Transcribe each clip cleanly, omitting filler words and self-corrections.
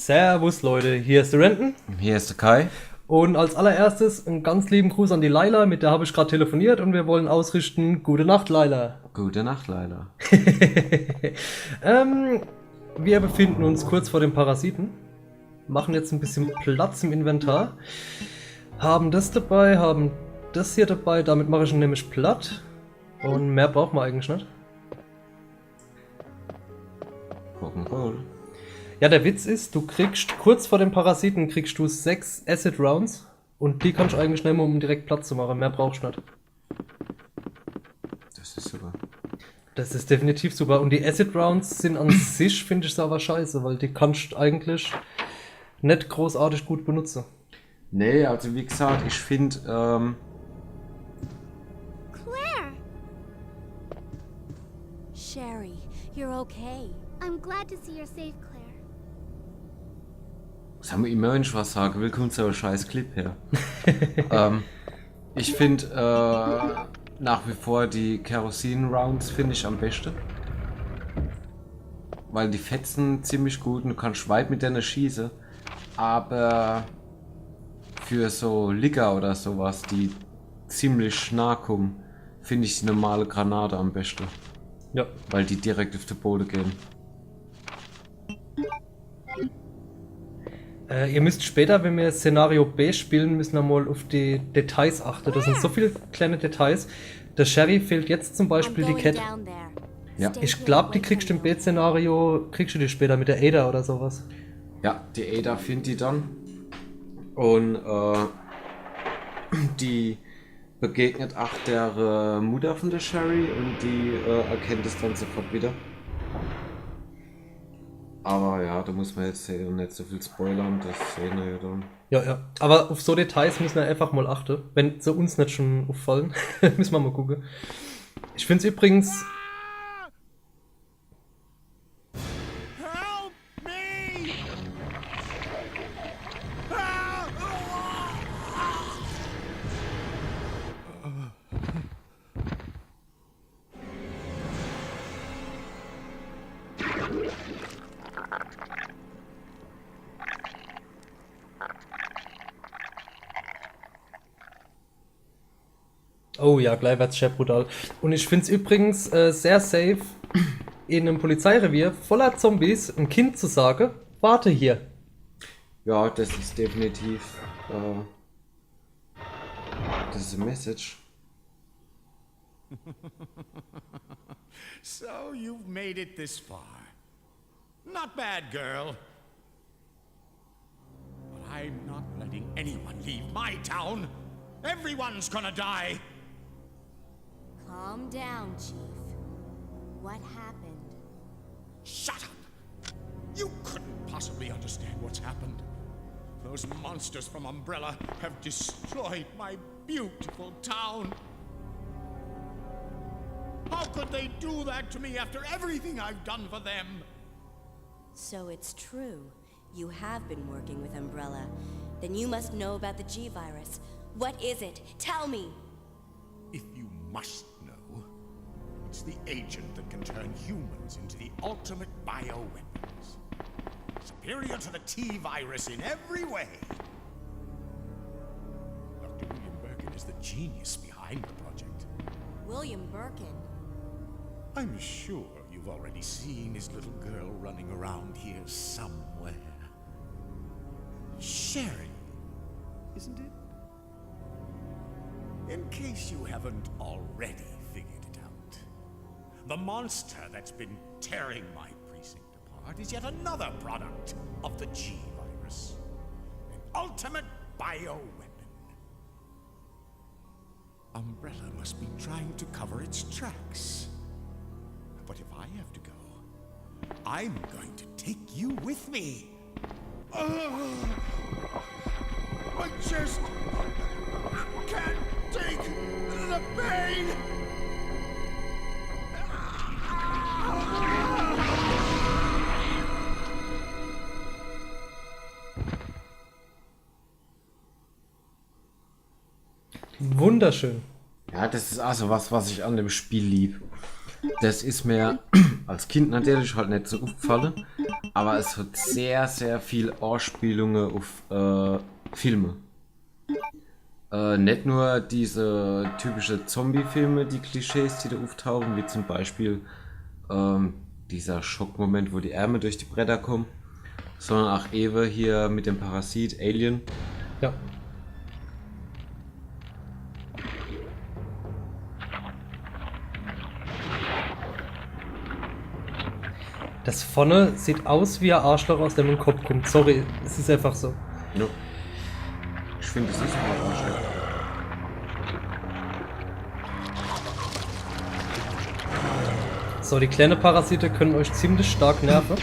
Servus Leute, hier ist der Renton. Hier ist der Kai. Und als allererstes einen ganz lieben Gruß an die Laila, mit der habe ich gerade telefoniert und wir wollen ausrichten, gute Nacht Laila. Gute Nacht, Leila. Wir befinden uns kurz vor den Parasiten, machen jetzt ein bisschen Platz im Inventar, haben das dabei, haben das hier dabei, damit mache ich ihn nämlich platt und mehr braucht man eigentlich nicht. Rock'n'Roll. Ja, der Witz ist, du kriegst kurz vor den Parasiten kriegst du 6 Acid Rounds und die kannst du eigentlich nehmen, um direkt Platz zu machen. Mehr brauchst du nicht. Das ist super. Das ist definitiv super. Und die Acid Rounds sind an sich, finde ich, aber scheiße, weil die kannst du eigentlich nicht großartig gut benutzen. Nee, also wie gesagt, ich finde, Claire! Sherry, you're okay. I'm glad to see you're safe, Claire. sagen wir immer, wenn ich was sage, willkommen zu einem scheiß Clip her. Ich finde, nach wie vor die Kerosin-Rounds finde ich am besten. Weil die fetzen ziemlich gut und du kannst weit mit denen schießen. Aber für so Licker oder sowas, die ziemlich nah kommen, finde ich die normale Granate am besten. Ja. Weil die direkt auf den Boden gehen. Ihr müsst später, wenn wir Szenario B spielen, müssen wir mal auf die Details achten. Das sind so viele kleine Details. Der Sherry fehlt jetzt zum Beispiel die Kette. Ja. Ich glaube, die kriegst du im B-Szenario, kriegst du die später mit der Ada oder sowas. Ja, die Ada findet die dann. Und die begegnet auch der Mutter von der Sherry und die erkennt es dann sofort wieder. Aber ja, da muss man jetzt nicht so viel spoilern, das sehen wir ja dann. Ja, ja. Aber auf so Details müssen wir einfach mal achten. Wenn sie uns nicht schon auffallen, müssen wir mal gucken. Ich finde es übrigens. Help me! Oh ja, gleich wird's sehr brutal. Und ich finde es übrigens sehr safe, in einem Polizeirevier voller Zombies ein Kind zu sagen, warte hier. Ja, das ist definitiv. Das ist eine Message. So you've made it this far. Not bad, girl. But I'm not letting anyone leave my town. Everyone's gonna die. Calm down, Chief. What happened? Shut up! You couldn't possibly understand what's happened. Those monsters from Umbrella have destroyed my beautiful town. How could they do that to me after everything I've done for them? So it's true. You have been working with Umbrella. Then you must know about the G-Virus. What is it? Tell me! If you must know, it's the agent that can turn humans into the ultimate bioweapons. Superior to the T-Virus in every way. Dr. William Birkin is the genius behind the project. William Birkin. I'm sure you've already seen his little girl running around here somewhere. Sherry, isn't it? In case you haven't already figured it out, the monster that's been tearing my precinct apart is yet another product of the G-Virus. An ultimate bioweapon. Umbrella must be trying to cover its tracks. But if I have to go, I'm going to take you with me. I just can't take the pain. Wunderschön. Ja, das ist also was ich an dem Spiel lieb. Das ist mir als Kind natürlich halt nicht so aufgefallen. Aber es hat sehr, sehr viel Anspielungen auf Filme. Nicht nur diese typische Zombie-Filme, die Klischees, die da auftauchen, wie zum Beispiel dieser Schockmoment, wo die Ärmel durch die Bretter kommen, sondern auch Eve hier mit dem Parasit, Alien. Ja. Das vorne sieht aus wie ein Arschloch, aus dem ein Kopf kommt. Sorry, es ist einfach so. Ja. Ich finde, das ist ein Arschloch. So, die kleinen Parasite können euch ziemlich stark nerven.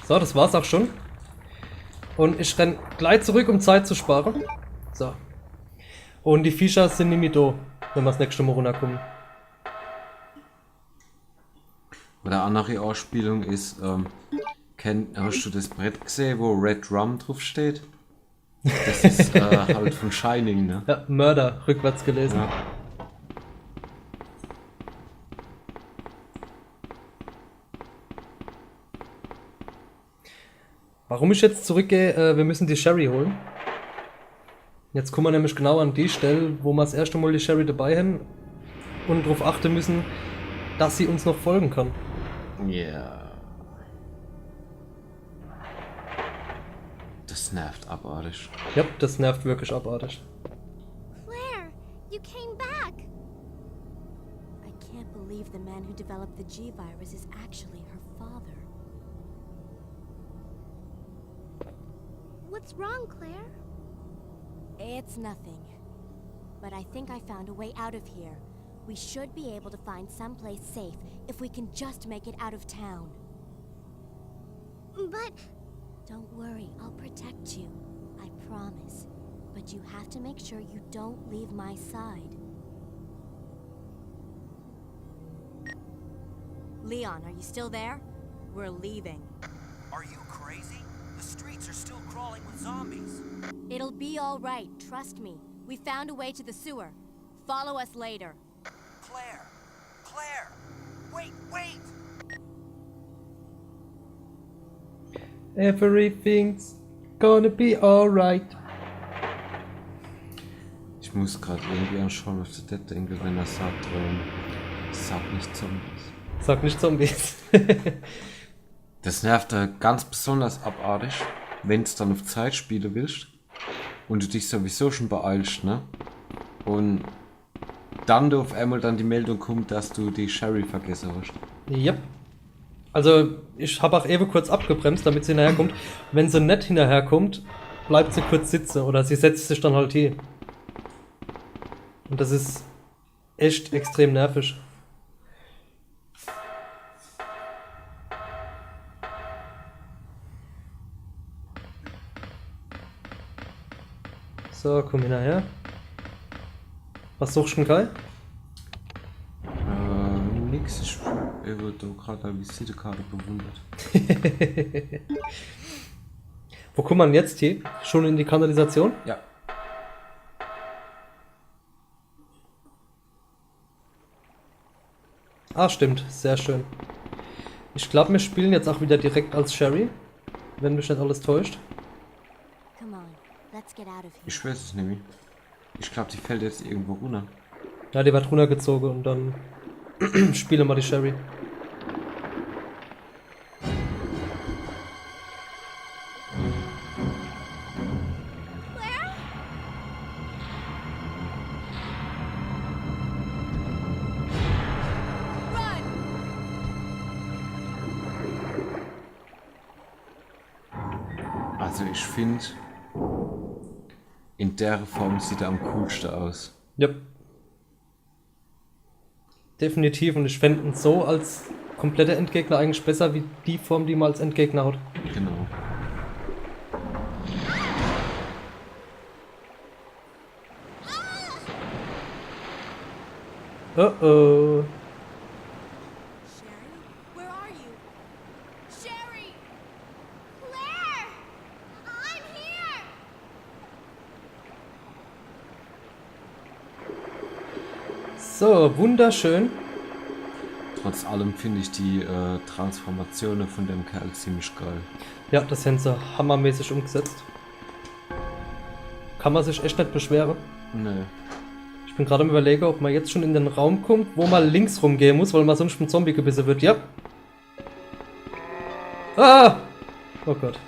So, das war's auch schon. Und ich renn gleich zurück, um Zeit zu sparen. So. Und die Viecher sind nämlich da, wenn wir das nächste Mal runterkommen. Oder eine andere Ausspielung ist, hast du das Brett gesehen, wo Red Rum drauf steht? Das ist halt von Shining, ne? Ja, Mörder, rückwärts gelesen. Ja. Warum ich jetzt zurückgehe, wir müssen die Sherry holen. Jetzt kommen wir nämlich genau an die Stelle, wo wir das erste Mal die Sherry dabei haben und darauf achten müssen, dass sie uns noch folgen kann. Ja. Das nervt abartig. Ja, das nervt wirklich abartig. Claire, you came back. I can't believe the man who developed the G-Virus is actually her father. What's wrong, Claire? It's nothing. But I think I found a way out of here. We should be able to find someplace safe if we can just make it out of town. But Don't worry, I'll protect you. I promise. But you have to make sure you don't leave my side. Leon, are you still there? We're leaving. Are you crazy? The streets are still crawling with zombies. It'll be all right, trust me. We found a way to the sewer. Follow us later. Claire! Claire! Wait, wait! Everything's gonna be alright. Ich muss gerade irgendwie an Shaun of the Dead denken, wenn er sagt, sag nicht Zombies. Sag nicht Zombies. Das nervt da ganz besonders abartig, wenn du dann auf Zeit spielen willst und du dich sowieso schon beeilst, ne? Und dann du auf einmal dann die Meldung kommt, dass du die Sherry vergessen hast. Yep. Also, ich habe auch Ewe kurz abgebremst, damit sie hinterherkommt. Wenn sie nicht hinterherkommt, bleibt sie kurz sitzen oder sie setzt sich dann halt hier. Und das ist echt extrem nervig. So, komm hinterher. Was suchst du denn, Kai? Nix, ich wurde da gerade eine Visitekarte bewundert. Wo kommt man jetzt hier? Schon in die Kanalisation? Ja. Ah, stimmt. Sehr schön. Ich glaube, wir spielen jetzt auch wieder direkt als Sherry. Wenn mich nicht alles täuscht. Come on, let's get out of here. Ich weiß es nämlich. Ich glaube, die fällt jetzt irgendwo runter. Ja, die wird runtergezogen und dann spielen wir die Sherry. Also ich finde, in der Form sieht er am coolsten aus. Ja. Definitiv, und ich fände ihn so als kompletter Endgegner eigentlich besser wie die Form, die man als Endgegner hat. Genau. Oh oh. Sherry, where are you? Sherry! Claire! I'm here! So, wunderschön. Trotz allem finde ich die Transformationen von dem Kerl ziemlich geil. Ja, das haben sie hammermäßig umgesetzt. Kann man sich echt nicht beschweren. Nee. Ich bin gerade am Überlegen, ob man jetzt schon in den Raum kommt, wo man links rumgehen muss, weil man sonst vom Zombie gebissen wird. Ja. Ah! Oh Gott.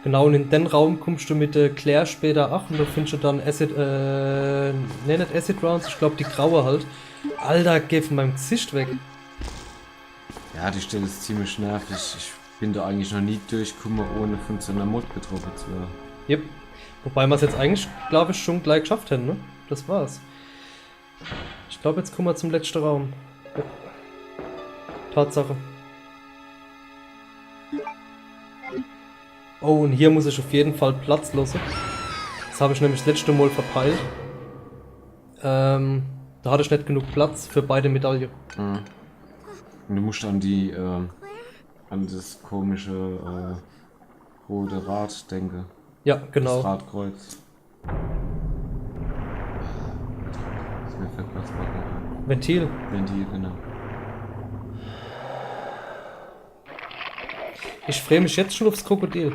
Genau, und in den Raum kommst du mit der Claire später auch und da findest du dann Acid, ne, nicht Acid Rounds, ich glaube die graue halt. Alter, geh von meinem Gesicht weg. Ja, die Stelle ist ziemlich nervig. Ich bin da eigentlich noch nie durchgekommen, ohne von so einer Mod getroffen zu werden. Yep. Wobei wir es jetzt eigentlich, glaube ich, schon gleich geschafft hätten, ne? Das war's. Ich glaube, jetzt kommen wir zum letzten Raum. Ja. Tatsache. Oh, und hier muss ich auf jeden Fall Platz lassen. Das habe ich nämlich das letzte Mal verpeilt. Da hatte ich nicht genug Platz für beide Medaillen. Mhm. Und du musst an die, an das komische, rote Rad denken. Ja, genau. Das Radkreuz. Das mir fällt was ein. Ventil. Ventil, genau. Ich freue mich jetzt schon aufs Krokodil.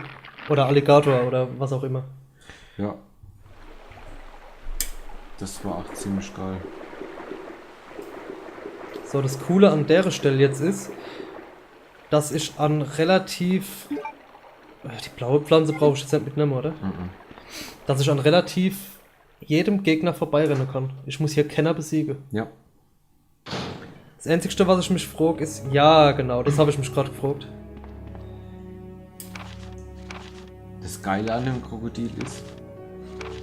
Oder Alligator oder was auch immer. Ja. Das war auch ziemlich geil. So, das Coole an der Stelle jetzt ist, dass ich an relativ... Die blaue Pflanze brauche ich jetzt nicht mitnehmen, oder? Mhm. Dass ich an relativ jedem Gegner vorbeirennen kann. Ich muss hier keiner besiegen. Ja. Das Einzige, was ich mich frage, ist... Ja, genau, das habe ich mich gerade gefragt. Das Geile an dem Krokodil ist,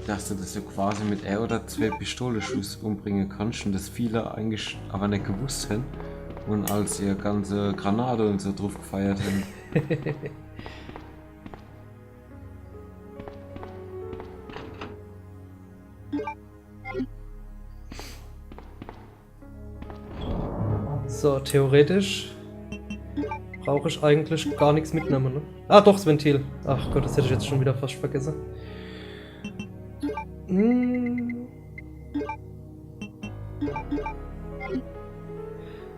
dass du das ja quasi mit 1 oder 2 Pistolenschuss umbringen kannst und das viele eigentlich aber nicht gewusst haben und als ihr ganze Granate und so drauf gefeiert haben. So, theoretisch brauche ich eigentlich gar nichts mitnehmen, ne? Ah, doch, das Ventil. Ach Gott, das hätte ich jetzt schon wieder fast vergessen.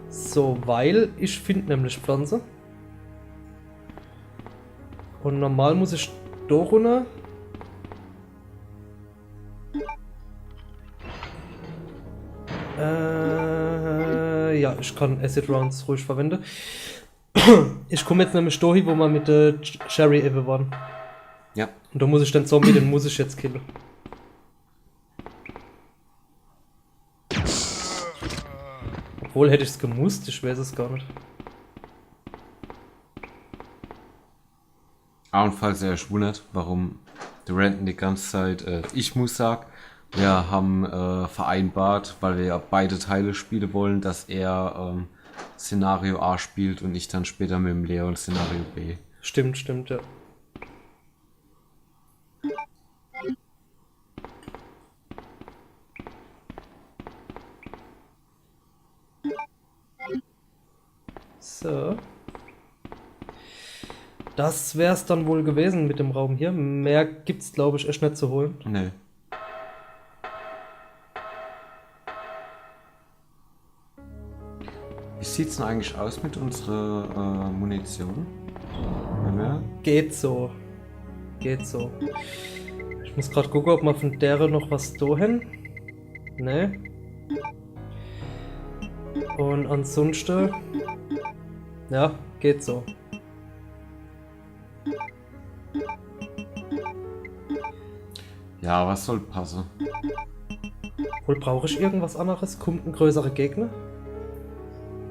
So, weil ich finde nämlich Pflanze. Und normal muss ich da runter. Ja, ich kann Acid Rounds ruhig verwenden. Ich komme jetzt nämlich dahin, wo wir mit der Sherry eben waren. Ja. Und da muss ich den Zombie, den muss ich jetzt killen. Obwohl hätte ich es gemusst, ich weiß es gar nicht. Und falls ihr euch wundert, warum der Ranton die ganze Zeit ich muss sagen, wir haben vereinbart, weil wir ja beide Teile spielen wollen, dass er Szenario A spielt und ich dann später mit dem Leon Szenario B. Stimmt, stimmt, ja. So. Das wär's dann wohl gewesen mit dem Raum hier. Mehr gibt's, glaube ich, echt nicht zu holen. Nee. Wie sieht's denn eigentlich aus mit unserer Munition? Ja. Geht so. Geht so. Ich muss gerade gucken, ob man von der noch was dahin. Ne. Und ansonsten. Ja, geht so. Ja, was soll passen? Wohl brauche ich irgendwas anderes? Kommt ein größerer Gegner?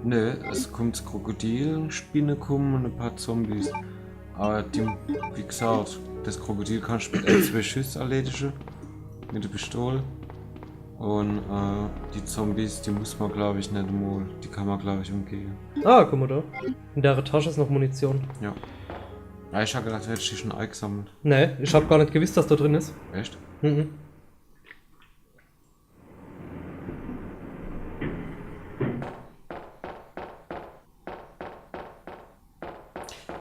Nö, es kommt das Krokodil, eine Spinne kommen und ein paar Zombies. Aber die, wie gesagt, das Krokodil kannst du mit 2 Schüssen erledigen. Mit der Pistole. Und die Zombies, die muss man glaube ich nicht mal. Die kann man glaube ich umgehen. Ah, guck mal da. In der Tasche ist noch Munition. Ja. Ja, ich habe gedacht, du hättest die schon eingesammelt. Ne, ich habe gar nicht gewusst, dass da drin ist. Echt? Mhm.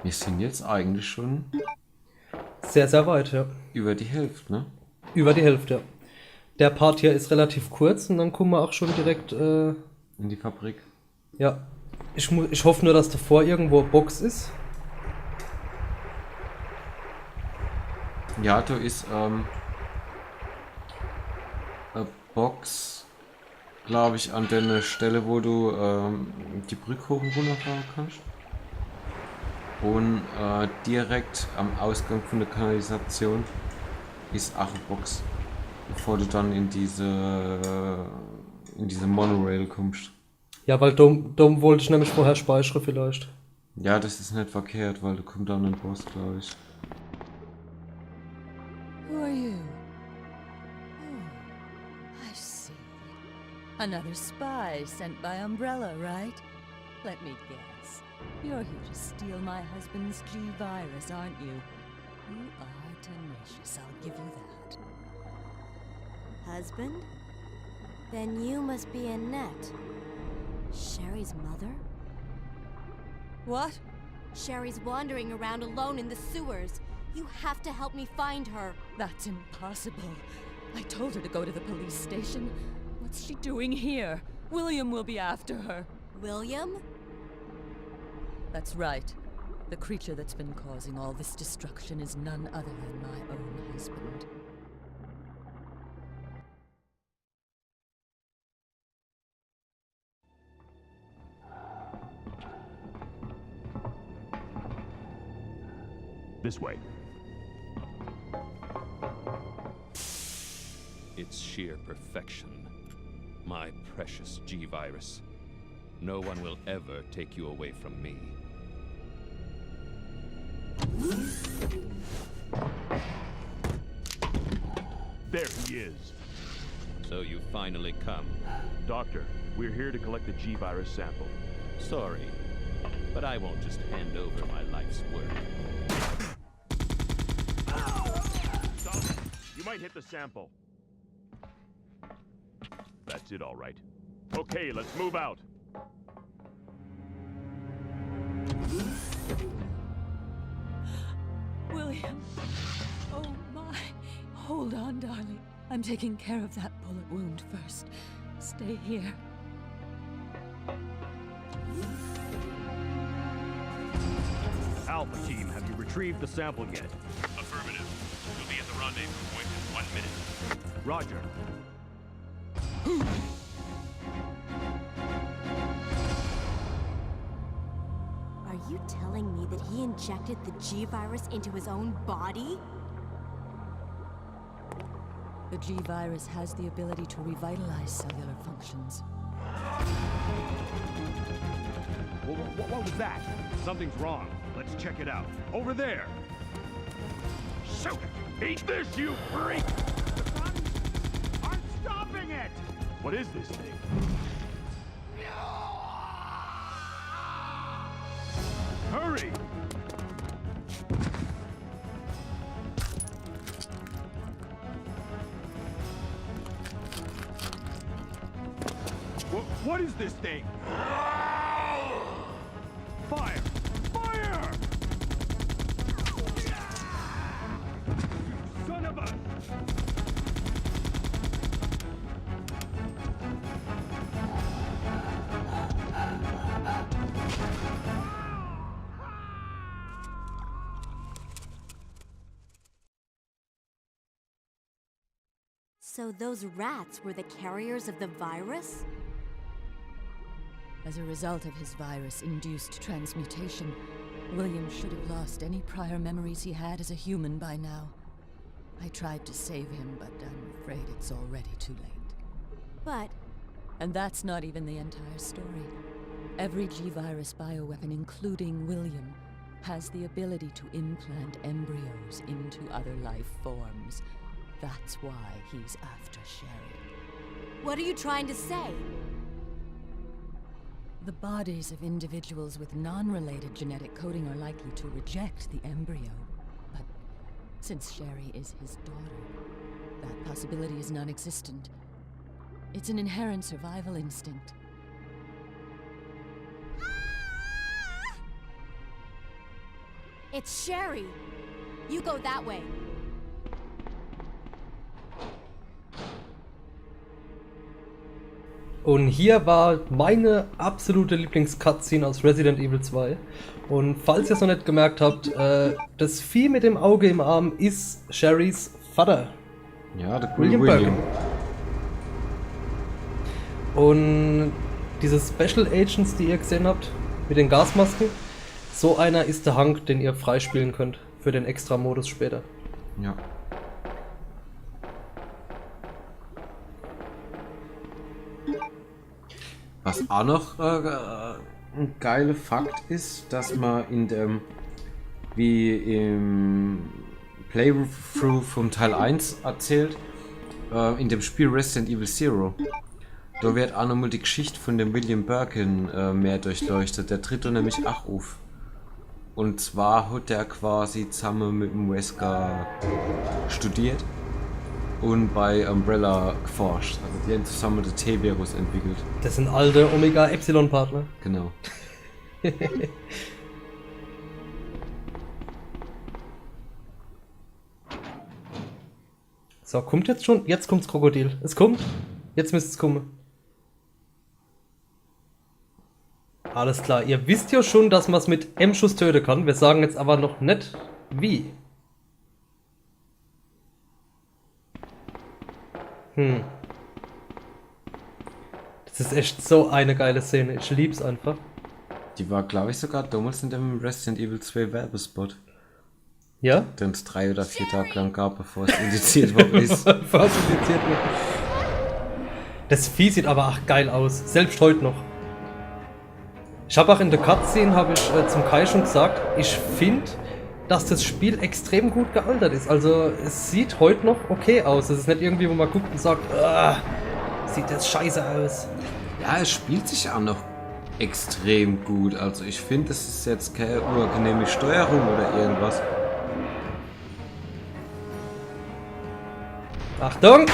Wir sind jetzt eigentlich schon Sehr, sehr weit, ja. über die Hälfte, ne? Über die Hälfte, ja. Der Part hier ist relativ kurz und dann kommen wir auch schon direkt, In die Fabrik. ja. Ich hoffe nur, dass davor irgendwo eine Box ist. Ja, da ist eine Box, glaube ich, an der Stelle, wo du die Brücke hoch und runter fahren kannst. Und direkt am Ausgang von der Kanalisation ist auch eine Box, bevor du dann in diese Monorail kommst. Ja, weil Dom wollte ich nämlich vorher speichern vielleicht. Ja, das ist nicht verkehrt, weil da kommt dann ein Boss, glaube ich. Who are you? Oh, I see. Another spy sent by Umbrella, right? Let me guess. You're here to steal my husband's G-Virus, aren't you? You are tenacious, I'll give you that. Husband? Then you must be Annette. Sherry's mother? What? Sherry's wandering around alone in the sewers. You have to help me find her. That's impossible. I told her to go to the police station. What's she doing here? William will be after her. William? That's right. The creature that's been causing all this destruction is none other than my own husband. This way. It's sheer perfection. My precious G-Virus. No one will ever take you away from me. There he is. So you finally come. Doctor, we're here to collect the G-Virus sample. Sorry, but I won't just hand over my life's work. Stop! You might hit the sample. That's it, all right. Okay, let's move out. William! Oh my! Hold on, darling. I'm taking care of that bullet wound first. Stay here. Alpha team, have you retrieved the sample yet? Affirmative. We'll be at the rendezvous point in 1 minute. Roger. Are you telling me that he injected the G-Virus into his own body? The G-Virus has the ability to revitalize cellular functions. What was that? Something's wrong. Let's check it out. Over there! Shoot it! Eat this, you freak! The guns aren't stopping it! What is this thing? Hurry! What is this thing? Fire! Fire! Son of a... So those rats were the carriers of the virus? As a result of his virus-induced transmutation, William should have lost any prior memories he had as a human by now. I tried to save him, but I'm afraid it's already too late. But And that's not even the entire story. Every G-Virus bioweapon, including William, has the ability to implant embryos into other life forms. That's why he's after Sherry. what are you trying to say? The bodies of individuals with non-related genetic coding are likely to reject the embryo. But since Sherry is his daughter, that possibility is non-existent. It's an inherent survival instinct. It's Sherry! You go that way. Und hier war meine absolute Lieblings-Cutscene aus Resident Evil 2. Und falls ihr es noch nicht gemerkt habt, das Vieh mit dem Auge im Arm ist Sherrys Vater. Ja, der William William. Birkin. Und diese Special Agents, die ihr gesehen habt, mit den Gasmasken, so einer ist der Hank, den ihr freispielen könnt für den Extra-Modus später. Ja. Was auch noch ein geiler Fakt ist, dass man in dem, wie im Playthrough vom Teil 1 erzählt, in dem Spiel Resident Evil Zero, da wird auch nochmal die Geschichte von dem William Birkin mehr durchleuchtet. Der tritt da nämlich auch auf. Und zwar hat er quasi zusammen mit dem Wesker studiert und bei Umbrella geforscht. Also die haben zusammen den T-Virus entwickelt. Das sind alte Omega-Epsilon-Partner. Genau. So, kommt jetzt schon? Jetzt kommt's Krokodil. Es kommt. Jetzt müsste es kommen. Alles klar. Ihr wisst ja schon, dass man es mit M-Schuss töten kann. Wir sagen jetzt aber noch nicht, wie. Das ist echt so eine geile Szene. Ich lieb's einfach. Die war, glaube ich, sogar damals in dem Resident Evil 2 Werbespot. Ja? Den es 3 oder 4 Tage lang gab, bevor es indiziert worden ist. Bevor es indiziert wird. Das Vieh sieht aber auch geil aus. Selbst heute noch. Ich habe auch in der Cutscene, habe ich zum Kai schon gesagt, ich finde, dass das Spiel extrem gut gealtert ist. Also es sieht heute noch okay aus. Es ist nicht irgendwie, wo man guckt und sagt, sieht das scheiße aus. Ja, es spielt sich auch noch extrem gut. Also ich finde, es ist jetzt keine unangenehme Steuerung oder irgendwas. Achtung!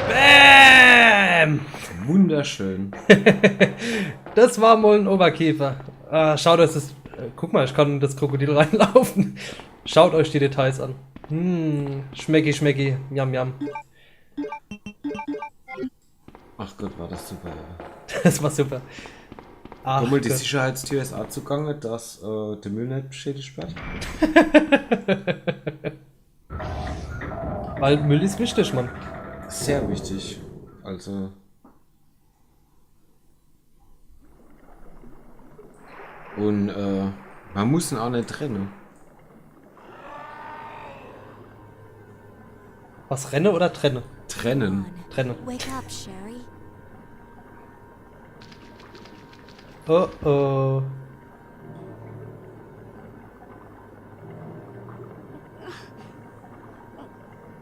Bäm! Wunderschön. Das war mal ein Oberkäfer. Schaut euch das... guck mal, ich kann in das Krokodil reinlaufen. Schaut euch die Details an. Schmecki, schmecki. Yam, yam. Ach Gott, war das super. Das war super. Ach, die Sicherheitstür ist auch zugange, dass der Müll nicht beschädigt wird. Weil Müll ist wichtig, Mann. Sehr wichtig. Also... Und man muss ihn auch nicht trennen. Was, renne oder trenne? Trennen. Trenne. Wake up, Sherry. Oh oh.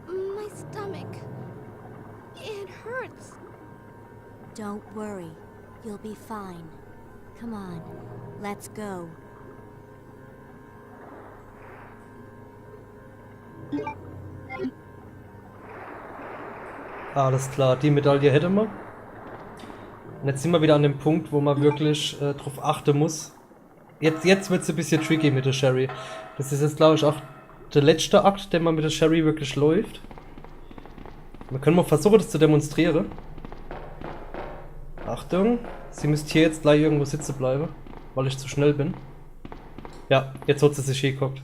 My stomach. It hurts. Don't worry. You'll be fine. Come on. Let's go. Alles klar, die Medaille hätte man. Und jetzt sind wir wieder an dem Punkt, wo man wirklich drauf achten muss. Jetzt wird es ein bisschen tricky mit der Sherry. Das ist jetzt, glaube ich, auch der letzte Akt, der man mit der Sherry wirklich läuft. Wir können mal versuchen, das zu demonstrieren. Achtung, sie müsste hier jetzt gleich irgendwo sitzen bleiben, weil ich zu schnell bin. Ja, jetzt hat sie sich hier geguckt.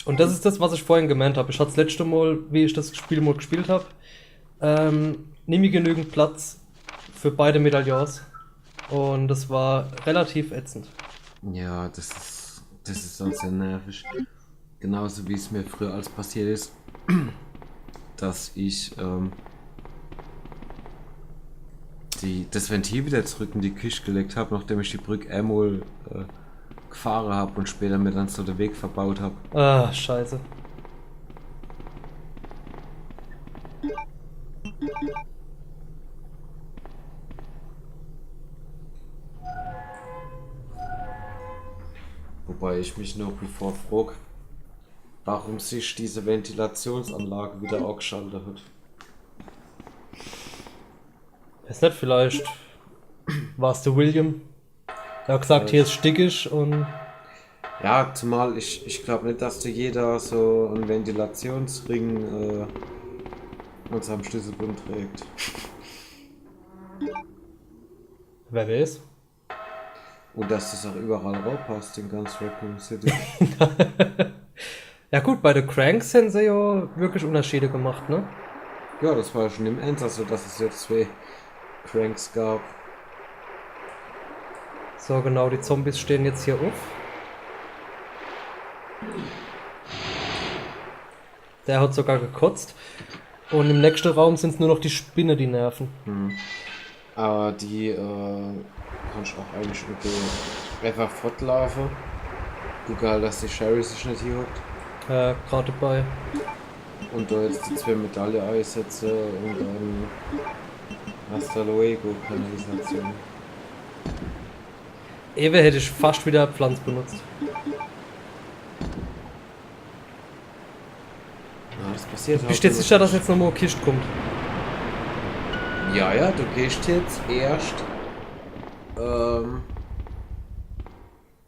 Und das ist das, was ich vorhin gemeint habe. Ich hatte das letzte Mal, wie ich das Spiel mal gespielt habe, nie genügend Platz für beide Medaillons. Und das war relativ ätzend. Ja, das ist sonst sehr nervig. Genauso wie es mir früher als passiert ist, dass ich das Ventil wieder zurück in die Küche gelegt habe, nachdem ich die Brücke einmal gefahren habe und später mir dann so den Weg verbaut habe. Ah, scheiße. Wobei ich mich noch bevor frage, warum sich diese Ventilationsanlage wieder angeschaltet hat. Ist nicht vielleicht, war es der William? Er hat gesagt, hier ist stickig und... Ja, zumal ich glaube nicht, dass da jeder so einen Ventilationsring und seinem Schlüsselbund trägt. Wer weiß. Und dass das auch überall rauspasst in ganz Raccoon City. Ja gut, bei The Cranks haben sie ja wirklich Unterschiede gemacht, ne? Ja, das war ja schon im Einsatz, so dass es jetzt 2 Cranks gab. So genau, die Zombies stehen jetzt hier auf. Der hat sogar gekotzt. Und im nächsten Raum sind es nur noch die Spinne, die nerven. Aber die kannst du auch eigentlich mit dem einfach fortlaufen. Guck halt, dass die Sherry sich nicht hier hockt. Gerade dabei. Und da jetzt die 2 Medaille einsetze und dann hasta luego Kanalisation. Ewe hätte ich fast wieder Pflanz benutzt. Ja, das passiert halt. Bist du jetzt sicher, dass jetzt nochmal eine Kiste kommt? Ja, du gehst jetzt erst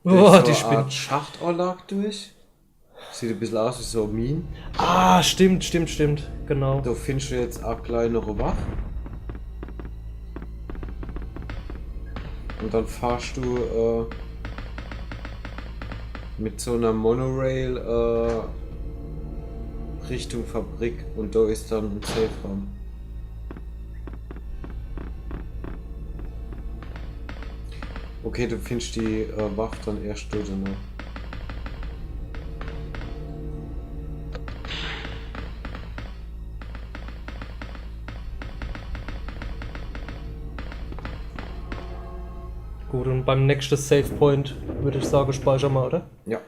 Die so Spinne. Art Schachtanlage durch. Sieht ein bisschen aus wie so Minen. Ah, stimmt, genau. Da findest du jetzt auch gleich noch eine Waffe. Und dann fahrst du mit so einer Monorail Richtung Fabrik und da ist dann ein Safe-Raum. Okay, du findest die Waffe dann erst dort noch. Gut, und beim nächsten Save Point würde ich sagen, speichern wir, oder? Ja.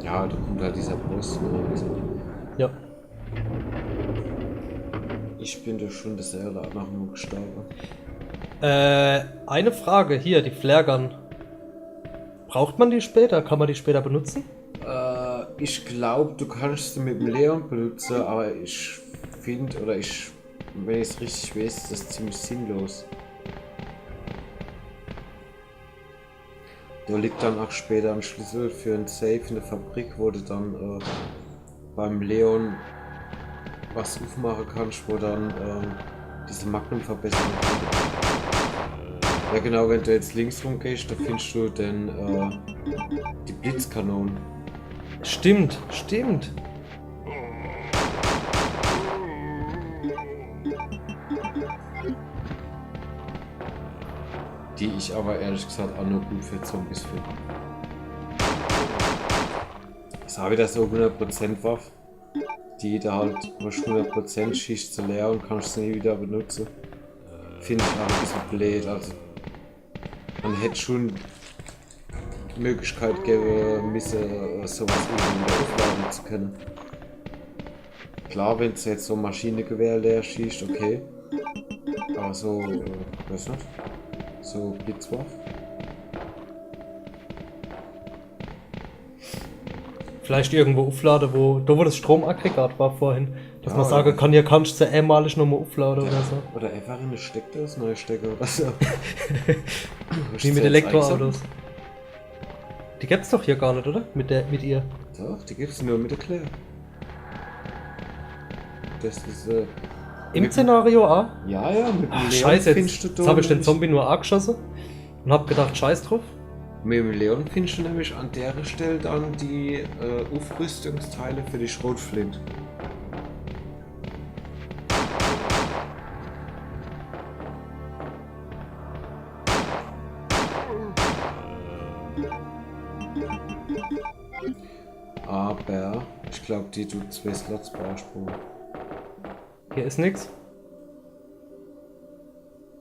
Ja, da kommt halt dieser Boss. Ja. Ich bin da schon das Erde nach dem gestorben. Eine Frage hier, die Flaregun. Braucht man die später? Kann man die später benutzen? Ich glaube, du kannst sie mit dem Leon benutzen, aber ich finde, wenn ich es richtig weiß, ist das ziemlich sinnlos. Da liegt dann auch später ein Schlüssel für ein Safe in der Fabrik, wo du dann beim Leon was aufmachen kannst, wo dann diese Magnum verbessern kann. Ja genau, wenn du jetzt links rum gehst, da findest du dann die Blitzkanonen. Stimmt. Die ich aber ehrlich gesagt auch nur gut für Zombies finde. Das habe ich da so 100% Waffe. Die da halt 100% schießt zu leer und kannst sie nie wieder benutzen. Finde ich auch ein bisschen blöd. Also man hätte schon die Möglichkeit geben müssen, sowas irgendwie wieder aufladen zu können. Klar, wenn es jetzt so ein Maschinengewehr leer schießt, okay. Aber so, weiß nicht. So Blitzwaffe. Vielleicht irgendwo aufladen, wo das Stromaggregat war vorhin. Dass Ja, man sagen ja. kann, hier kannst du einmalig nochmal aufladen oder so. Oder einfach in eine Steckdose neu stecken oder so. Wie mit Elektroautos. Die gibt's doch hier gar nicht, oder? Mit ihr. Doch, die gibt's nur mit der Claire. Das ist Im Szenario A? Ja, mit dem Ach, Leon scheiße, findest du jetzt da habe ich den nämlich- Zombie nur A geschossen und hab gedacht, scheiß drauf. Mit dem Leon findest du nämlich an der Stelle dann die Aufrüstungsteile für die Schrotflinte. Aber ich glaube, die tut 2 Slots beanspruchen. Hier ist nix.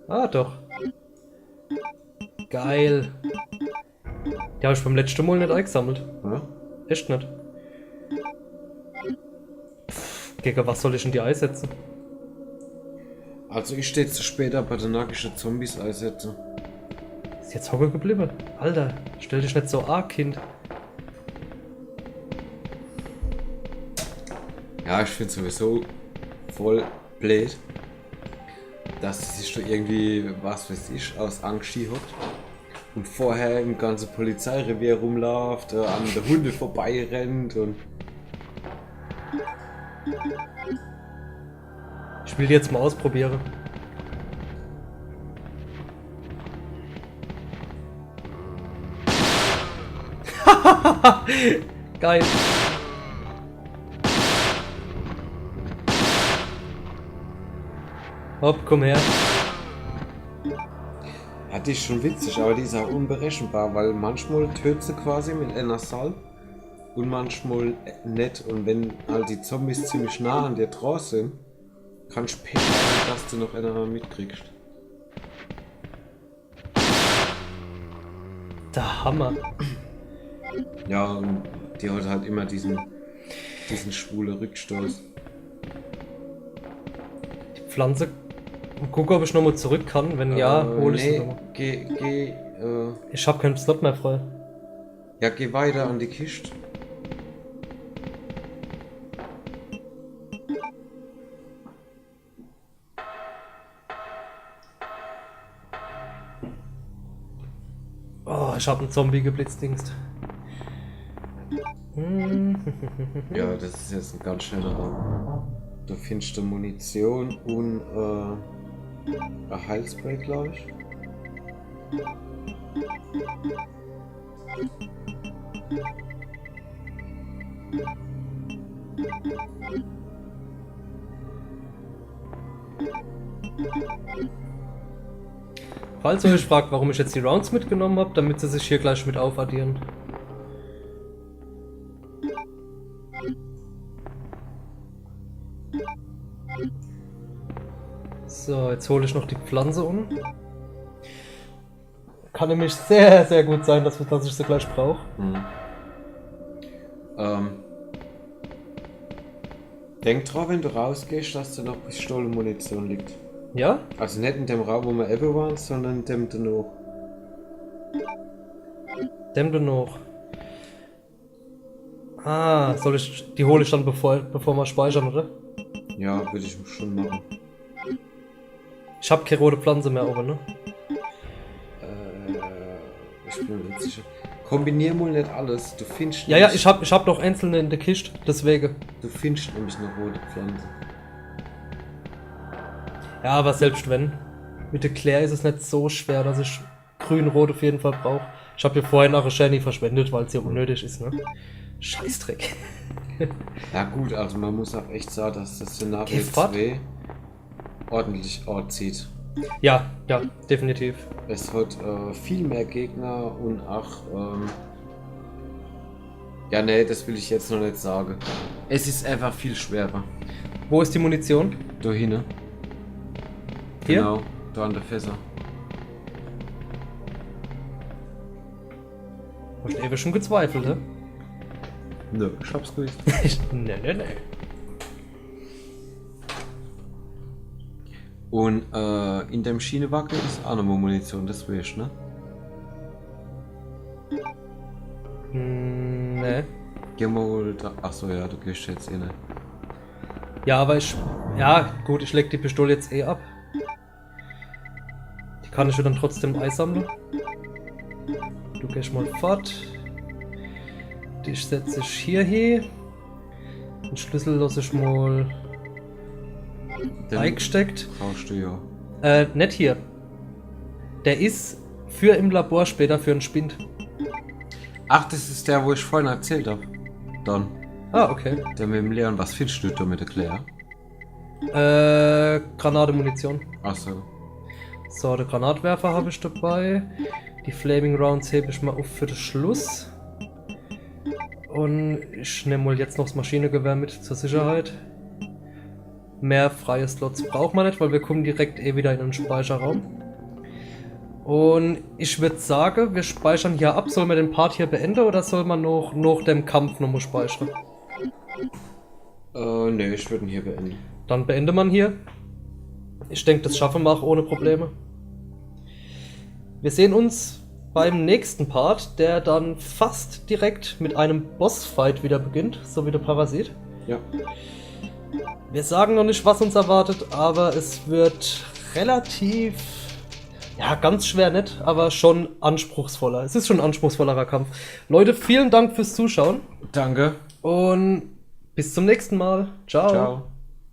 Ah, doch. Geil. Die habe ich beim letzten Mal nicht eingesammelt. Ja? Echt nicht. Gegen was soll ich denn die einsetzen? Also ich stehe zu später bei den nackischen Zombies einsetzen. Ist jetzt hocken geblieben? Alter, stell dich nicht so arg, Kind. Ja, ich finde sowieso voll blöd, dass sich da irgendwie, was weiß ich, aus Angst hier hockt und vorher im ganzen Polizeirevier rumläuft, an der Hunde vorbeirennt und Ich will die jetzt mal ausprobieren. Geil. Hopp, komm her. Ja, die ist schon witzig, aber die ist auch unberechenbar, weil manchmal tötet sie quasi mit einer Salve und manchmal nicht. Und wenn halt die Zombies ziemlich nah an dir dran sind, kannst du Pech haben, dass du noch einer mitkriegst. Der Hammer. Ja, und die hat halt immer diesen schwulen Rückstoß. Die Pflanze. Guck, ob ich nochmal zurück kann. Wenn ja, hole ich sie nochmal. Ich hab keinen Slot mehr frei. Ja, geh weiter an die Kiste. Oh, ich hab einen Zombie geblitzdingst. Ja, das ist jetzt ein ganz schneller Raum. Du findest Munition und ein Heilspray, glaube ich. Falls ihr euch fragt, warum ich jetzt die Rounds mitgenommen habe, damit sie sich hier gleich mit aufaddieren. So, jetzt hole ich noch die Pflanze um. Kann nämlich sehr, sehr gut sein, dass ich sie gleich brauche. Denk dran, wenn du rausgehst, dass da noch Pistolenmunition liegt. Ja? Also nicht in dem Raum, wo wir eben waren, sondern in dem danach. Dem danach. Ah, die hole ich dann bevor wir speichern, oder? Ja, würde ich schon machen. Ich habe keine rote Pflanze mehr, aber ne? Ich bin mir nicht sicher. Kombinier mal nicht alles. Du findest. Ja, ich hab noch einzelne in der Kiste, deswegen. Du findest nämlich eine rote Pflanze. Ja, aber selbst wenn. Mit der Claire ist es nicht so schwer, dass ich grün-rot auf jeden Fall brauche. Ich habe hier vorhin auch eine Shiny verschwendet, weil es ja unnötig ist, ne? Scheißdreck. Ja gut, also man muss auch echt sagen, dass das Szenario 2 ordentlich zieht. Ja, definitiv. Es hat viel mehr Gegner und auch ja, nee, das will ich jetzt noch nicht sagen. Es ist einfach viel schwerer. Wo ist die Munition? Da hinten. Hier? Genau, da an der Fässer. Hast du ewig schon gezweifelt, ne? Nö, ich hab's gewusst. Nee. Und in dem Schienenwagen ist auch noch mal Munition, das weißt du, ne? Nee. Geh mal da. Achso, ja, du gehst jetzt eh nicht. Ja, aber ja, gut, ich leg die Pistole jetzt eh ab. Die kann ich ja dann trotzdem einsammeln. Du gehst mal fort. Die setze ich hier hin. Den Schlüssel lasse ich mal eingesteckt. Brauchst du ja. Nicht hier. Der ist für im Labor später für einen Spind. Ach, das ist der, wo ich vorhin erzählt habe. Dann. Ah, okay. Der mit dem Leon, was findest du da mit der Claire? Granate, Munition. Achso. So, der Granatwerfer habe ich dabei. Die Flaming Rounds hebe ich mal auf für den Schluss. Und ich nehme mal jetzt noch das Maschinengewehr mit zur Sicherheit. Mehr freie Slots braucht man nicht, weil wir kommen direkt wieder in den Speicherraum. Und ich würde sagen, wir speichern hier ab. Sollen wir den Part hier beenden oder soll man noch nach dem Kampf nochmal speichern? Nee, ich würde ihn hier beenden. Dann beende man hier. Ich denke, das schaffen wir auch ohne Probleme. Wir sehen uns beim nächsten Part, der dann fast direkt mit einem Bossfight wieder beginnt, so wie der Parasit. Ja. Wir sagen noch nicht, was uns erwartet, aber es wird relativ, ja, ganz schwer nicht, aber schon anspruchsvoller. Es ist schon ein anspruchsvollerer Kampf. Leute, vielen Dank fürs Zuschauen. Danke. Und bis zum nächsten Mal. Ciao. Ciao.